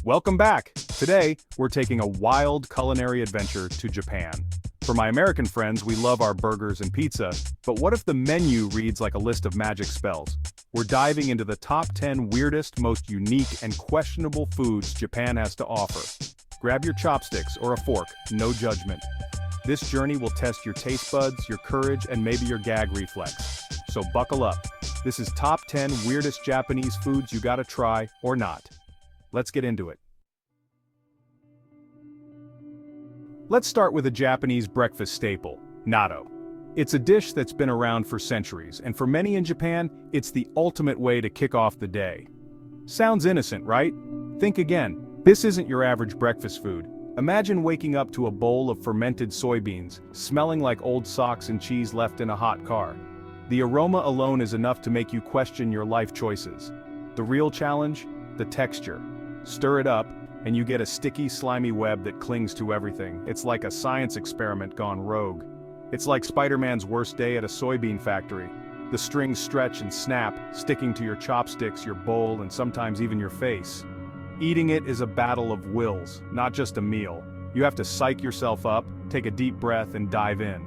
Welcome back! Today, we're taking a wild culinary adventure to Japan. For my American friends, we love our burgers and pizza, but what if the menu reads like a list of magic spells? We're diving into the top 10 weirdest, most unique, and questionable foods Japan has to offer. Grab your chopsticks or a fork, no judgment. This journey will test your taste buds, your courage, and maybe your gag reflex. So buckle up. This is top 10 weirdest Japanese foods you gotta try or not. Let's get into it. Let's start with a Japanese breakfast staple, natto. It's a dish that's been around for centuries, and for many in Japan, it's the ultimate way to kick off the day. Sounds innocent, right? Think again. This isn't your average breakfast food. Imagine waking up to a bowl of fermented soybeans, smelling like old socks and cheese left in a hot car. The aroma alone is enough to make you question your life choices. The real challenge? The texture. Stir it up, and you get a sticky, slimy web that clings to everything. It's like a science experiment gone rogue. It's like Spider-Man's worst day at a soybean factory. The strings stretch and snap, sticking to your chopsticks, your bowl, and sometimes even your face. Eating it is a battle of wills, not just a meal. You have to psych yourself up, take a deep breath, and dive in.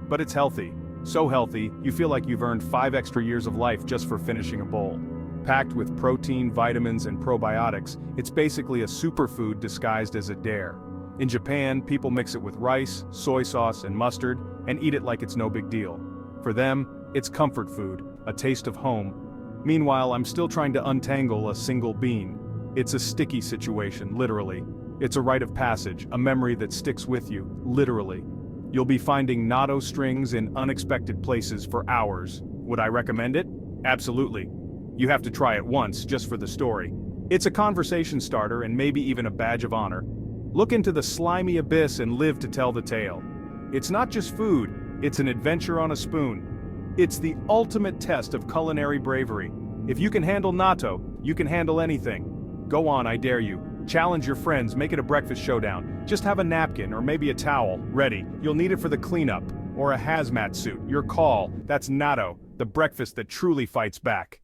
But it's healthy. So healthy, you feel like you've earned 5 extra years of life just for finishing a bowl. Packed with protein, vitamins, and probiotics, it's basically a superfood disguised as a dare. In Japan, people mix it with rice, soy sauce, and mustard, and eat it like it's no big deal. For them, it's comfort food, a taste of home. Meanwhile, I'm still trying to untangle a single bean. It's a sticky situation, literally. It's a rite of passage, a memory that sticks with you, literally. You'll be finding natto strings in unexpected places for hours. Would I recommend it? Absolutely. You have to try it once, just for the story. It's a conversation starter and maybe even a badge of honor. Look into the slimy abyss and live to tell the tale. It's not just food, it's an adventure on a spoon. It's the ultimate test of culinary bravery. If you can handle natto, you can handle anything. Go on, I dare you. Challenge your friends, make it a breakfast showdown. Just have a napkin or maybe a towel ready. You'll need it for the cleanup, or a hazmat suit. Your call. That's natto, the breakfast that truly fights back.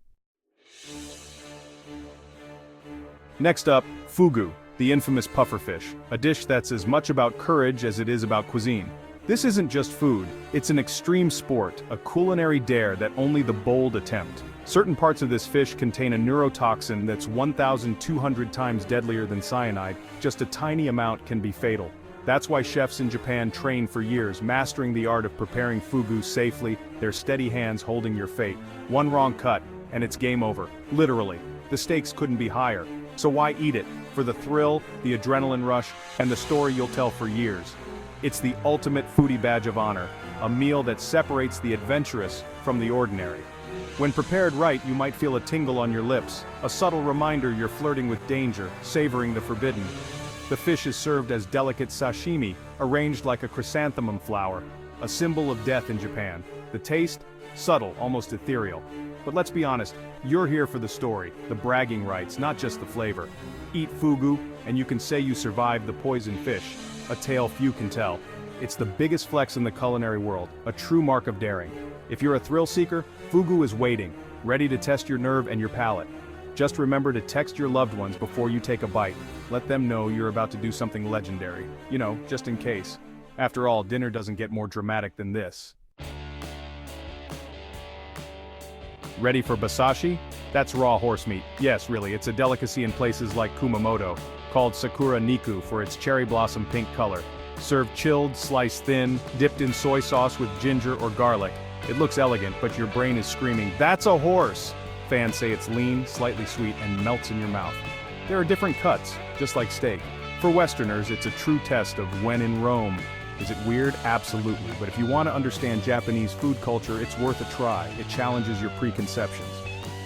Next up, fugu, the infamous pufferfish, a dish that's as much about courage as it is about cuisine. This isn't just food, it's an extreme sport, a culinary dare that only the bold attempt. Certain parts of this fish contain a neurotoxin that's 1,200 times deadlier than cyanide. Just a tiny amount can be fatal. That's why chefs in Japan train for years, mastering the art of preparing fugu safely, their steady hands holding your fate. One wrong cut, and it's game over. Literally. The stakes couldn't be higher. So why eat it? For the thrill, the adrenaline rush, and the story you'll tell for years. It's the ultimate foodie badge of honor, a meal that separates the adventurous from the ordinary. When prepared right, you might feel a tingle on your lips, a subtle reminder you're flirting with danger, savoring the forbidden. The fish is served as delicate sashimi, arranged like a chrysanthemum flower, a symbol of death in Japan. The taste? Subtle, almost ethereal. But let's be honest, you're here for the story, the bragging rights, not just the flavor. Eat fugu, and you can say you survived the poison fish, a tale few can tell. It's the biggest flex in the culinary world, a true mark of daring. If you're a thrill seeker, fugu is waiting, ready to test your nerve and your palate. Just remember to text your loved ones before you take a bite. Let them know you're about to do something legendary. You know, just in case. After all, dinner doesn't get more dramatic than this. Ready for basashi? That's raw horse meat. Yes, really, it's a delicacy in places like Kumamoto, called sakura niku for its cherry blossom pink color. Served chilled, sliced thin, dipped in soy sauce with ginger or garlic. It looks elegant, but your brain is screaming, "That's a horse!" Fans say it's lean, slightly sweet, and melts in your mouth. There are different cuts, just like steak. For Westerners, it's a true test of when in Rome. Is it weird? Absolutely. But if you want to understand Japanese food culture, it's worth a try. It challenges your preconceptions.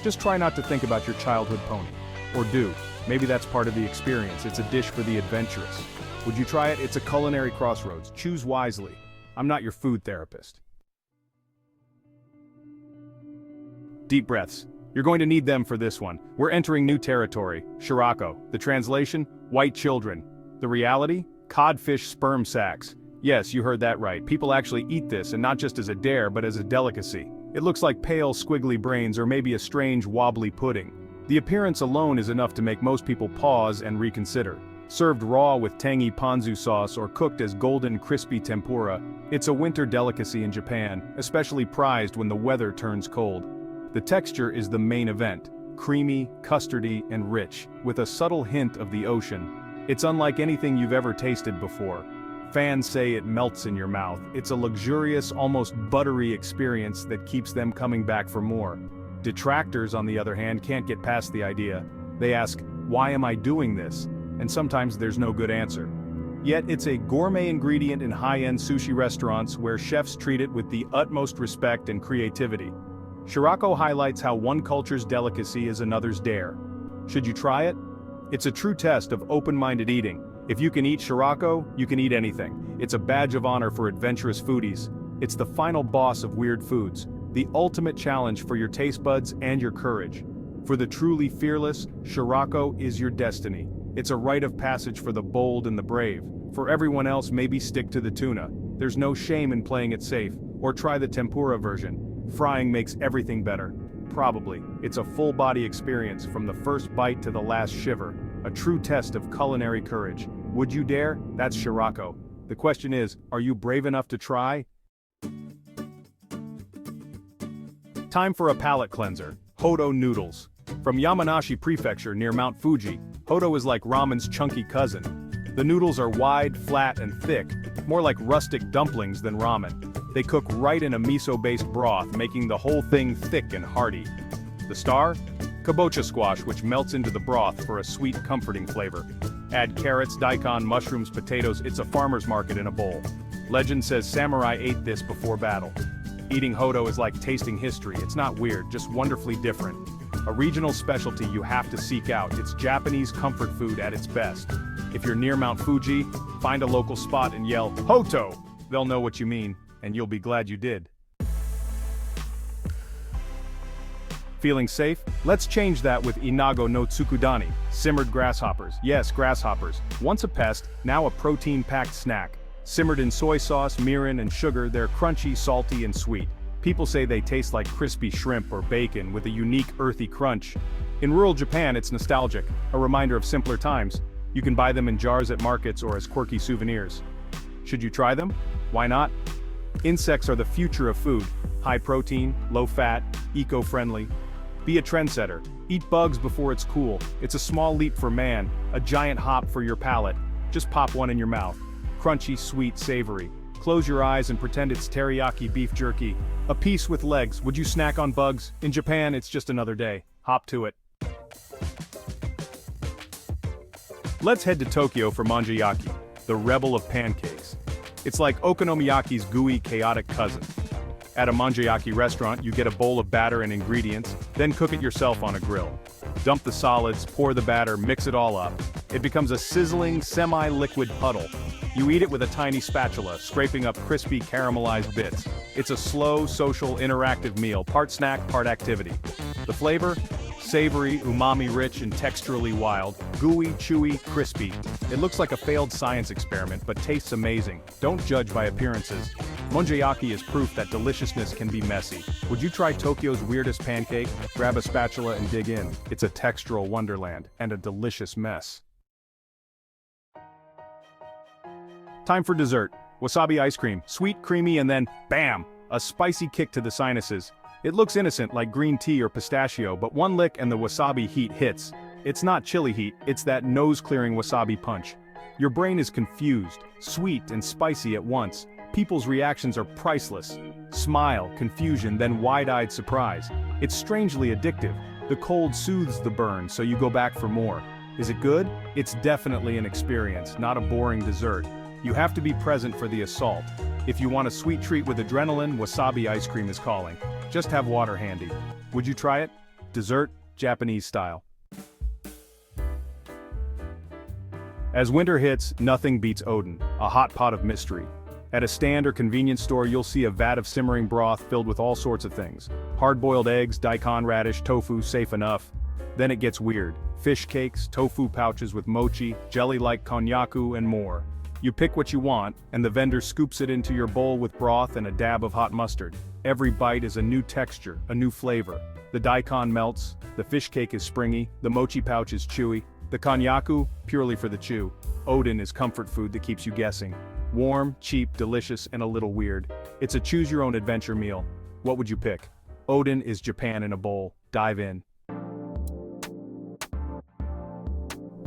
Just try not to think about your childhood pony. Or do. Maybe that's part of the experience. It's a dish for the adventurous. Would you try it? It's a culinary crossroads. Choose wisely. I'm not your food therapist. Deep breaths. You're going to need them for this one. We're entering new territory. Shirako. The translation? White children. The reality? Codfish sperm sacs. Yes, you heard that right. People actually eat this, and not just as a dare, but as a delicacy. It looks like pale, squiggly brains or maybe a strange, wobbly pudding. The appearance alone is enough to make most people pause and reconsider. Served raw with tangy ponzu sauce or cooked as golden crispy tempura, it's a winter delicacy in Japan, especially prized when the weather turns cold. The texture is the main event, creamy, custardy, and rich, with a subtle hint of the ocean. It's unlike anything you've ever tasted before. Fans say it melts in your mouth. It's a luxurious, almost buttery experience that keeps them coming back for more. Detractors, on the other hand, can't get past the idea. They ask, why am I doing this? And sometimes there's no good answer. Yet it's a gourmet ingredient in high-end sushi restaurants where chefs treat it with the utmost respect and creativity. Shirako highlights how one culture's delicacy is another's dare. Should you try it? It's a true test of open-minded eating. If you can eat Shirako, you can eat anything. It's a badge of honor for adventurous foodies. It's the final boss of weird foods, the ultimate challenge for your taste buds and your courage. For the truly fearless, Shirako is your destiny. It's a rite of passage for the bold and the brave. For everyone else, maybe stick to the tuna. There's no shame in playing it safe, or try the tempura version. Frying makes everything better. Probably. It's a full-body experience from the first bite to the last shiver. A true test of culinary courage. Would you dare? That's Shirako. The question is, are you brave enough to try? Time for a palate cleanser. Hodo noodles. From Yamanashi Prefecture near Mount Fuji, Hodo is like ramen's chunky cousin. The noodles are wide, flat, and thick, more like rustic dumplings than ramen. They cook right in a miso-based broth, making the whole thing thick and hearty. The star? Kabocha squash, which melts into the broth for a sweet, comforting flavor. Add carrots, daikon, mushrooms, potatoes. It's a farmer's market in a bowl. Legend says samurai ate this before battle. Eating Hodo is like tasting history. It's not weird, just wonderfully different. A regional specialty you have to seek out. It's Japanese comfort food at its best. If you're near Mount Fuji, find a local spot and yell, "Hoto!" They'll know what you mean, and you'll be glad you did. Feeling safe? Let's change that with Inago no Tsukudani, simmered grasshoppers. Yes, grasshoppers. Once a pest, now a protein-packed snack. Simmered in soy sauce, mirin, and sugar, they're crunchy, salty, and sweet. People say they taste like crispy shrimp or bacon with a unique earthy crunch. In rural Japan, it's nostalgic, a reminder of simpler times. You can buy them in jars at markets or as quirky souvenirs. Should you try them? Why not? Insects are the future of food. High protein, low fat, eco-friendly. Be a trendsetter. Eat bugs before it's cool. It's a small leap for man, a giant hop for your palate. Just pop one in your mouth. Crunchy, sweet, savory. Close your eyes and pretend it's teriyaki beef jerky. A piece with legs. Would you snack on bugs? In Japan, it's just another day. Hop to it. Let's head to Tokyo for manjayaki, the rebel of pancakes. It's like okonomiyaki's gooey, chaotic cousin. At a manjayaki restaurant, you get a bowl of batter and ingredients, then cook it yourself on a grill. Dump the solids, pour the batter, mix it all up. It becomes a sizzling, semi-liquid puddle. You eat it with a tiny spatula, scraping up crispy, caramelized bits. It's a slow, social, interactive meal, part snack, part activity. The flavor? Savory, umami-rich, and texturally wild. Gooey, chewy, crispy. It looks like a failed science experiment, but tastes amazing. Don't judge by appearances. Manjayaki is proof that deliciousness can be messy. Would you try Tokyo's weirdest pancake? Grab a spatula and dig in. It's a textural wonderland, and a delicious mess. Time for dessert. Wasabi ice cream. Sweet, creamy, and then, bam! A spicy kick to the sinuses. It looks innocent like green tea or pistachio, but one lick and the wasabi heat hits. It's not chili heat, it's that nose-clearing wasabi punch. Your brain is confused, sweet and spicy at once. People's reactions are priceless. Smile, confusion, then wide-eyed surprise. It's strangely addictive. The cold soothes the burn, so you go back for more. Is it good? It's definitely an experience, not a boring dessert. You have to be present for the assault. If you want a sweet treat with adrenaline, wasabi ice cream is calling. Just have water handy. Would you try it? Dessert, Japanese style. As winter hits, nothing beats Oden, a hot pot of mystery. At a stand or convenience store, you'll see a vat of simmering broth filled with all sorts of things. Hard-boiled eggs, daikon radish, tofu, safe enough. Then it gets weird. Fish cakes, tofu pouches with mochi, jelly like konnyaku, and more. You pick what you want, and the vendor scoops it into your bowl with broth and a dab of hot mustard. Every bite is a new texture, a new flavor. The daikon melts, the fish cake is springy, the mochi pouch is chewy, the konnyaku, purely for the chew. Odin is comfort food that keeps you guessing. Warm, cheap, delicious, and a little weird. It's a choose-your-own-adventure meal. What would you pick? Odin is Japan in a bowl. Dive in.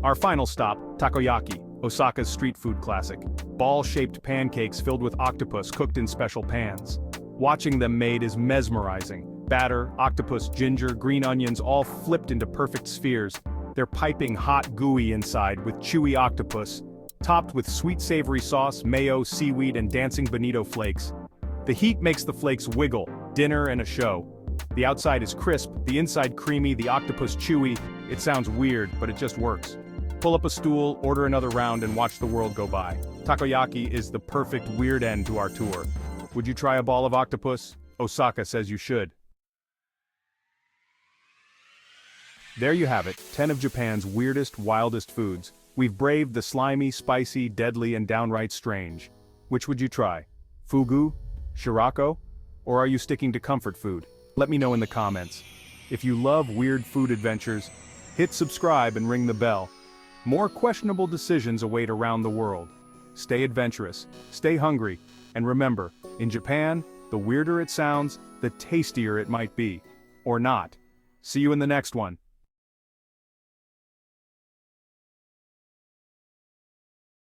Our final stop, takoyaki, Osaka's street food classic. Ball-shaped pancakes filled with octopus cooked in special pans. Watching them made is mesmerizing. Batter, octopus, ginger, green onions all flipped into perfect spheres. They're piping hot gooey inside with chewy octopus, topped with sweet savory sauce, mayo, seaweed, and dancing bonito flakes. The heat makes the flakes wiggle, dinner and a show. The outside is crisp, the inside creamy, the octopus chewy. It sounds weird, but it just works. Pull up a stool, order another round, and watch the world go by. Takoyaki is the perfect weird end to our tour. Would you try a ball of octopus? Osaka says you should. There you have it, 10 of Japan's weirdest, wildest foods. We've braved the slimy, spicy, deadly, and downright strange. Which would you try? Fugu? Shirako? Or are you sticking to comfort food? Let me know in the comments. If you love weird food adventures, hit subscribe and ring the bell. More questionable decisions await around the world. Stay adventurous, stay hungry, and remember, in Japan, the weirder it sounds, the tastier it might be. Or not. See you in the next one.